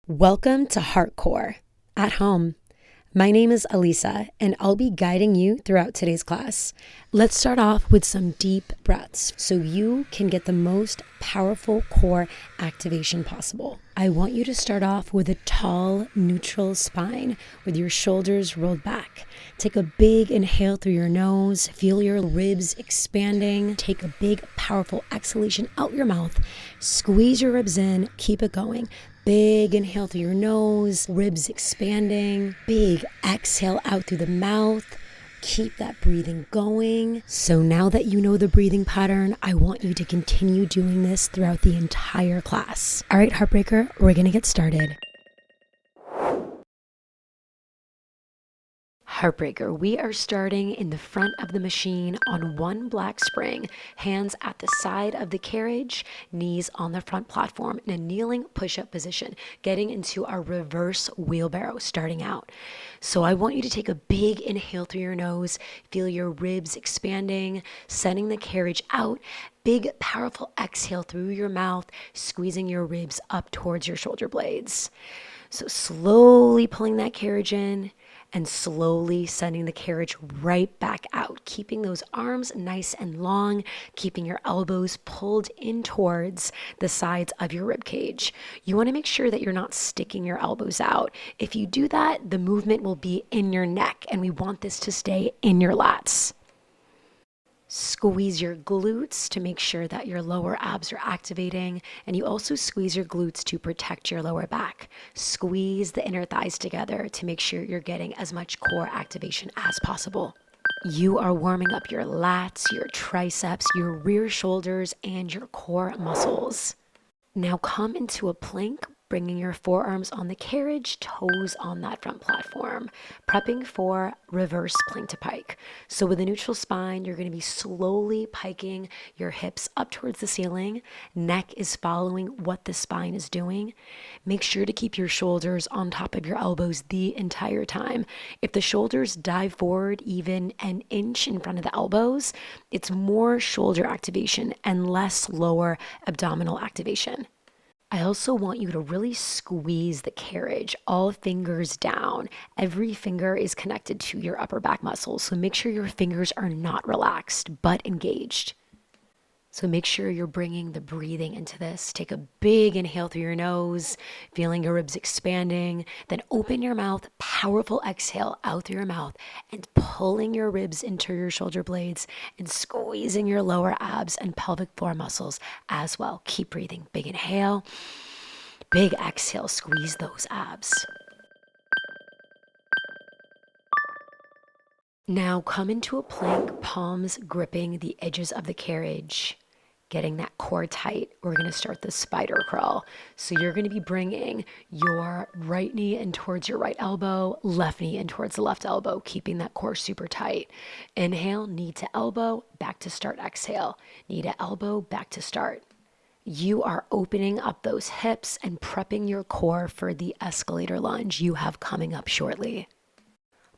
Welcome to HEARTCORE at home. My name is Alisa, and I'll be guiding you throughout today's class. Let's start off with some deep breaths so you can get the most powerful core activation possible. I want you to start off with a tall, neutral spine with your shoulders rolled back. Take a big inhale through your nose. Feel your ribs expanding. Take a big, powerful exhalation out your mouth. Squeeze your ribs in. Keep it going. Big inhale through your nose, ribs expanding. Big exhale out through the mouth. Keep that breathing going. So now that you know the breathing pattern, I want you to continue doing this throughout the entire class. All right, Heartbreaker, we're going to get started. Heartbreaker, we are starting in the front of the machine on one black spring, hands at the side of the carriage, knees on the front platform in a kneeling push-up position, getting into our reverse wheelbarrow starting out. So I want you to take a big inhale through your nose, feel your ribs expanding, sending the carriage out. Big, powerful exhale through your mouth, squeezing your ribs up towards your shoulder blades. So slowly pulling that carriage in, and slowly sending the carriage right back out, keeping those arms nice and long, keeping your elbows pulled in towards the sides of your rib cage. You want to make sure that you're not sticking your elbows out. If you do that, the movement will be in your neck, and we want this to stay in your lats. Squeeze your glutes to make sure that your lower abs are activating, and you also squeeze your glutes to protect your lower back. Squeeze the inner thighs together to make sure you're getting as much core activation as possible. You are warming up your lats, your triceps, your rear shoulders, and your core muscles. Now come into a plank, bringing your forearms on the carriage, toes on that front platform, prepping for reverse plank to pike. So with a neutral spine, you're going to be slowly piking your hips up towards the ceiling. Neck is following what the spine is doing. Make sure to keep your shoulders on top of your elbows the entire time. If the shoulders dive forward even an inch in front of the elbows, it's more shoulder activation and less lower abdominal activation. I also want you to really squeeze the carriage, all fingers down. Every finger is connected to your upper back muscles, so make sure your fingers are not relaxed, but engaged. So make sure you're bringing the breathing into this. Take a big inhale through your nose, feeling your ribs expanding. Then open your mouth, powerful exhale out through your mouth, and pulling your ribs into your shoulder blades and squeezing your lower abs and pelvic floor muscles as well. Keep breathing. Big inhale, big exhale, squeeze those abs. Now come into a plank, palms gripping the edges of the carriage, getting that core tight. We're going to start the spider crawl. So you're going to be bringing your right knee in towards your right elbow, left knee in towards the left elbow, keeping that core super tight. Inhale, knee to elbow, back to start. Exhale, knee to elbow, back to start. You are opening up those hips and prepping your core for the escalator lunge you have coming up shortly.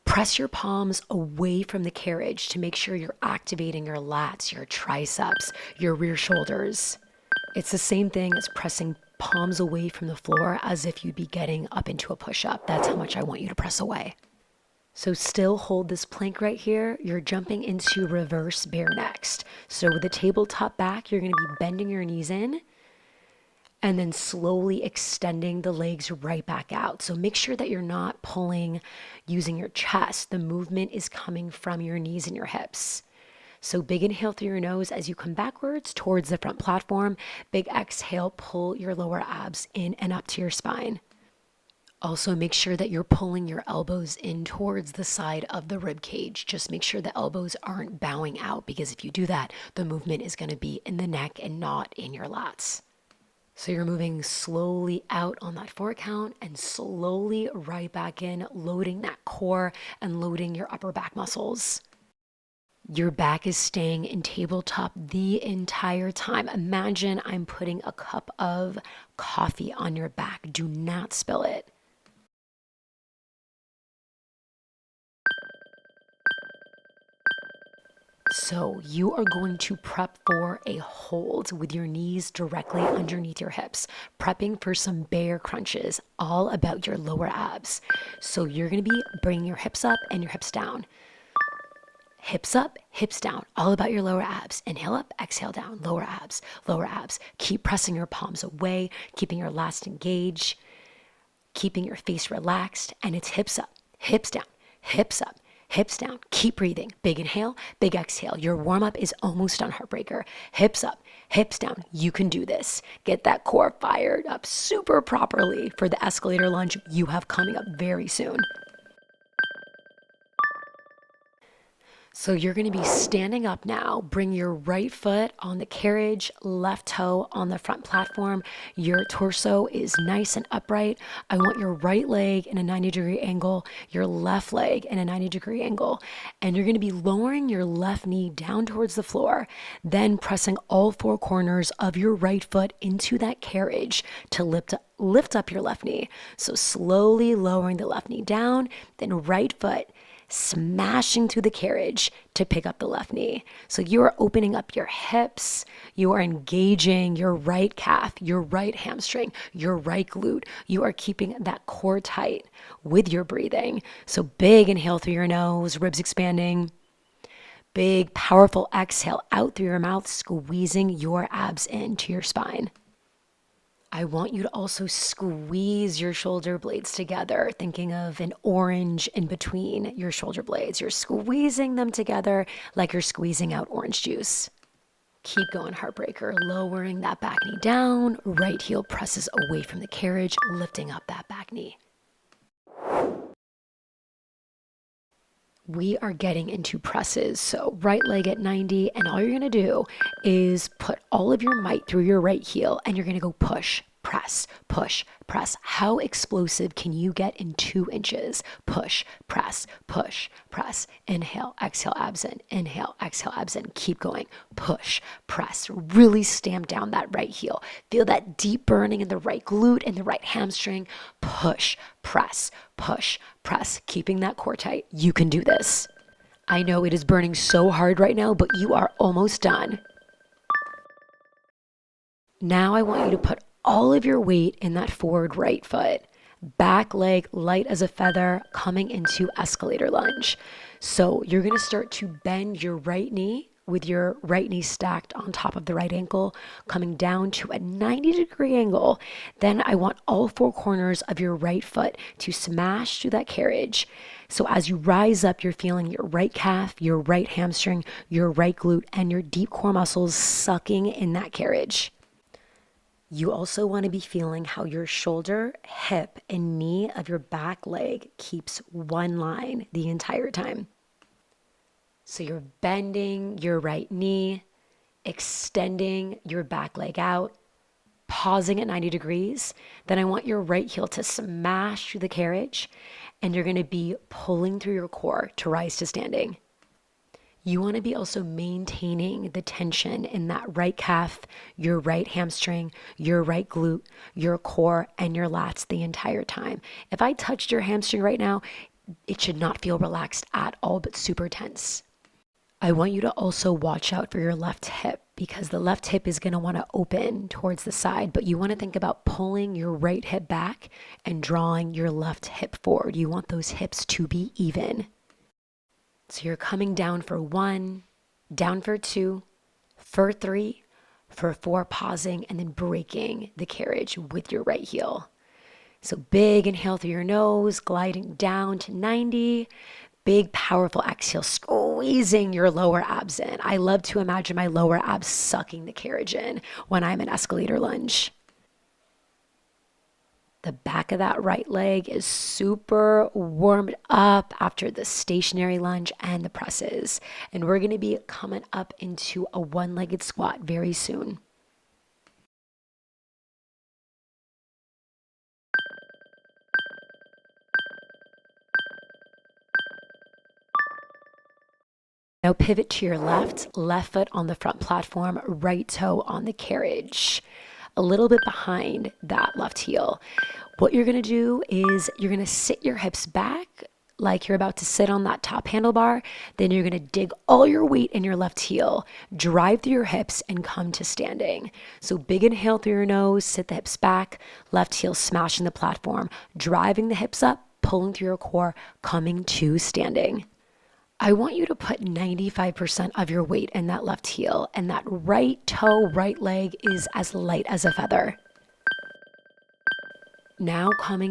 Press your palms away from the carriage to make sure you're activating your lats, your triceps, your rear shoulders. It's the same thing as pressing palms away from the floor as if you'd be getting up into a push-up. That's how much I want you to press away. So still hold this plank right here. You're jumping into reverse bear next. So with the tabletop back, you're going to be bending your knees in and then slowly extending the legs right back out. So make sure that you're not pulling using your chest. The movement is coming from your knees and your hips. So big inhale through your nose as you come backwards towards the front platform. Big exhale, pull your lower abs in and up to your spine. Also make sure that you're pulling your elbows in towards the side of the rib cage. Just make sure the elbows aren't bowing out, because if you do that, the movement is going to be in the neck and not in your lats. So you're moving slowly out on that 4 count and slowly right back in, loading that core and loading your upper back muscles. Your back is staying in tabletop the entire time. Imagine I'm putting a cup of coffee on your back. Do not spill it. So you are going to prep for a hold with your knees directly underneath your hips, prepping for some bear crunches, all about your lower abs. So you're going to be bringing your hips up and your hips down. Hips up, hips down, all about your lower abs. Inhale up, exhale down, lower abs, lower abs. Keep pressing your palms away, keeping your lats engaged, keeping your face relaxed, and it's hips up, hips down, hips up, hips down. Keep breathing. Big inhale, big exhale. Your warm up is almost done, Heartbreaker. Hips up, hips down. You can do this. Get that core fired up super properly for the escalator lunge you have coming up very soon. So you're going to be standing up now. Bring your right foot on the carriage, left toe on the front platform. Your torso is nice and upright. I want your right leg in a 90-degree angle, your left leg in a 90-degree angle. And you're going to be lowering your left knee down towards the floor, then pressing all four corners of your right foot into that carriage to lift up your left knee. So slowly lowering the left knee down, then right foot smashing through the carriage to pick up the left knee. So you are opening up your hips, you are engaging your right calf, your right hamstring, your right glute. You are keeping that core tight with your breathing. So big inhale through your nose, ribs expanding. Big, powerful exhale out through your mouth, squeezing your abs into your spine. I want you to also squeeze your shoulder blades together, thinking of an orange in between your shoulder blades. You're squeezing them together like you're squeezing out orange juice. Keep going, Heartbreaker. Lowering that back knee down. Right heel presses away from the carriage, lifting up that back knee. We are getting into presses. So right leg at 90, and all you're going to do is put all of your might through your right heel, and you're going to go push, press, push, press. How explosive can you get in 2 inches? Push, press, push, press. Inhale, exhale, abs in. Inhale, exhale, abs in. Keep going. Push, press. Really stamp down that right heel. Feel that deep burning in the right glute and the right hamstring. Push, press, push, press. Keeping that core tight. You can do this. I know it is burning so hard right now, but you are almost done. Now I want you to put all of your weight in that forward right foot. Back leg light as a feather, coming into escalator lunge. So you're going to start to bend your right knee with your right knee stacked on top of the right ankle, coming down to a 90-degree angle. Then I want all four corners of your right foot to smash through that carriage. So as you rise up, you're feeling your right calf, your right hamstring, your right glute, and your deep core muscles sucking in that carriage. You also want to be feeling how your shoulder, hip, and knee of your back leg keeps one line the entire time. So you're bending your right knee, extending your back leg out, pausing at 90 degrees. Then I want your right heel to smash through the carriage, and you're going to be pulling through your core to rise to standing. You want to be also maintaining the tension in that right calf, your right hamstring, your right glute, your core, and your lats the entire time. If I touched your hamstring right now, it should not feel relaxed at all, but super tense. I want you to also watch out for your left hip, because the left hip is going to want to open towards the side, but you want to think about pulling your right hip back and drawing your left hip forward. You want those hips to be even. So you're coming down for 1, down for 2, for 3, for 4, pausing, and then breaking the carriage with your right heel. So big inhale through your nose, gliding down to 90. Big, powerful exhale, squeezing your lower abs in. I love to imagine my lower abs sucking the carriage in when I'm in escalator lunge. The back of that right leg is super warmed up after the stationary lunge and the presses. And we're going to be coming up into a one-legged squat very soon. Now pivot to your left foot on the front platform, right toe on the carriage, a little bit behind that left heel. What you're going to do is you're going to sit your hips back, like you're about to sit on that top handlebar, then you're going to dig all your weight in your left heel, drive through your hips, and come to standing. So big inhale through your nose, sit the hips back, left heel smashing the platform, driving the hips up, pulling through your core, coming to standing. I want you to put 95% of your weight in that left heel, and that right toe, right leg is as light as a feather. Now coming